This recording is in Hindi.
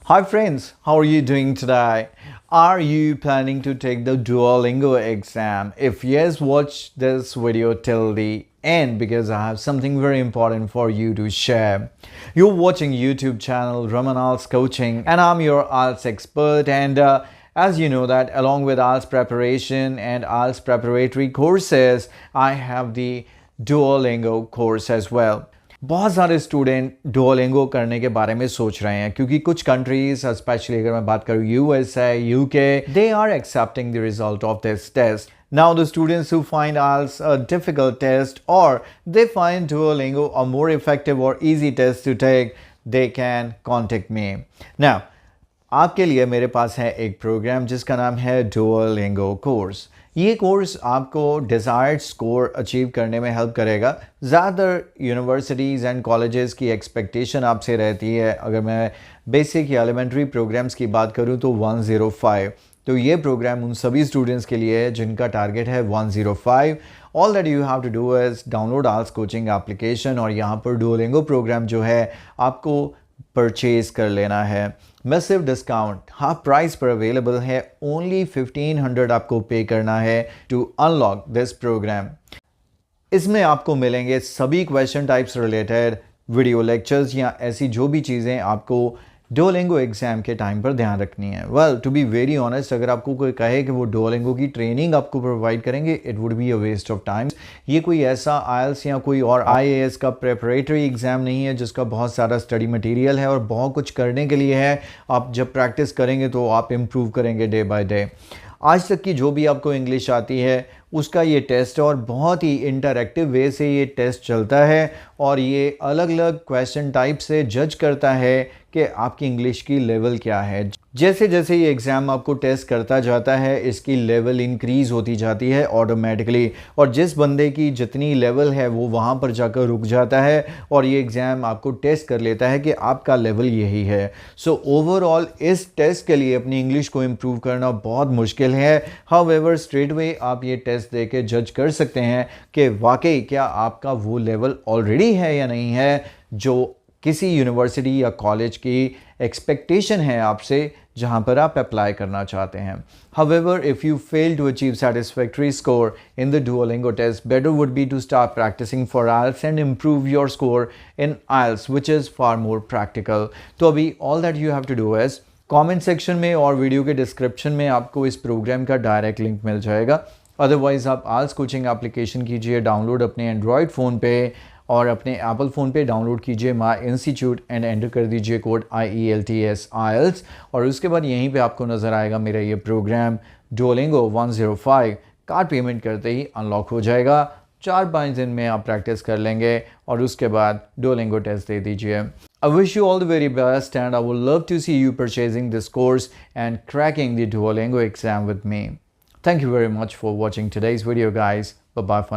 Hi friends, how are you doing today? Are you planning to take the Duolingo exam? If yes, watch this video till the end because I have something very important for you to share. You're watching YouTube channel Raman's Coaching and I'm your IELTS expert, and as you know that along with IELTS preparation and IELTS preparatory courses, I have the Duolingo course as well. बहुत सारे स्टूडेंट डुओलिंगो करने के बारे में सोच रहे हैं क्योंकि कुछ कंट्रीज, स्पेशली अगर मैं बात करूँ USA, UK, they are accepting the result of this test. Now the students who find IELTS a difficult test or they find Duolingo a more effective or easy test to take, they can contact me. Now आपके लिए मेरे पास है एक प्रोग्राम जिसका नाम है Duolingo कोर्स. ये कोर्स आपको डिज़ायर्ड स्कोर अचीव करने में हेल्प करेगा. ज़्यादातर यूनिवर्सिटीज़ एंड कॉलेजेस की एक्सपेक्टेशन आपसे रहती है, अगर मैं बेसिक या एलिमेंट्री प्रोग्राम्स की बात करूं तो 105. तो ये प्रोग्राम उन सभी स्टूडेंट्स के लिए है जिनका टारगेट है 105. All that you have to do is download IELTS coaching application और यहाँ पर Duolingo प्रोग्राम जो है आपको परचेज कर लेना है. मैसिव डिस्काउंट हाफ प्राइस पर अवेलेबल है. ओनली 1500 आपको पे करना है टू अनलॉक दिस प्रोग्राम. इसमें आपको मिलेंगे सभी question types related video lectures या ऐसी जो भी चीज़ें आपको Duolingo एग्जाम के टाइम पर ध्यान रखनी है. Well to be very honest, अगर आपको कोई कहे कि वो Duolingo की ट्रेनिंग आपको प्रोवाइड करेंगे, it would be a waste of time. ये कोई ऐसा IELTS या कोई और IAS का प्रेपरेटरी एग्जाम नहीं है जिसका बहुत सारा स्टडी मटेरियल है और बहुत कुछ करने के लिए है. आप जब प्रैक्टिस करेंगे तो आप इम्प्रूव करेंगे डे बाय डे. आज तक की जो भी आपको इंग्लिश आती है उसका ये टेस्ट और बहुत ही इंटरैक्टिव वे से ये टेस्ट चलता है और ये अलग अलग क्वेश्चन टाइप से जज करता है कि आपकी इंग्लिश की लेवल क्या है. जैसे जैसे ये एग्ज़ाम आपको टेस्ट करता जाता है इसकी लेवल इंक्रीज़ होती जाती है ऑटोमेटिकली, और जिस बंदे की जितनी लेवल है वो वहाँ पर जाकर रुक जाता है और ये एग्ज़ाम आपको टेस्ट कर लेता है कि आपका लेवल यही है. सो ओवरऑल इस टेस्ट के लिए अपनी इंग्लिश को इम्प्रूव करना बहुत मुश्किल है. हाउएवर स्ट्रेट वे आप ये टेस्ट दे के जज कर सकते हैं कि वाकई क्या आपका वो लेवल ऑलरेडी है या नहीं है जो किसी यूनिवर्सिटी या कॉलेज की एक्सपेक्टेशन है आपसे जहां पर आप अप्लाई करना चाहते हैं. However, if you fail to achieve satisfactory score in the Duolingo test, better would be to start practicing for IELTS and improve your score in IELTS, which is far more practical. तो अभी all that you have to do is comment section में और वीडियो के डिस्क्रिप्शन में आपको इस प्रोग्राम का डायरेक्ट लिंक मिल जाएगा. अदरवाइज़ आप IELTS कोचिंग एप्लीकेशन कीजिए डाउनलोड अपने एंड्रॉयड फ़ोन पे और अपने एप्पल फ़ोन पे डाउनलोड कीजिए माई इंस्टीट्यूट एंड एंटर कर दीजिए कोड IELTS IELTS और उसके बाद यहीं पे आपको नज़र आएगा मेरा ये प्रोग्राम Duolingo 105. कार्ड पेमेंट करते ही अनलॉक हो जाएगा. 4-5 दिन में आप प्रैक्टिस कर लेंगे और उसके बाद Duolingo टेस्ट दे दीजिए. I wish you all the very best and I would love to see you purchasing this course and cracking the Duolingo exam with me. Thank you very much for watching today's video, guys. Bye-bye for now.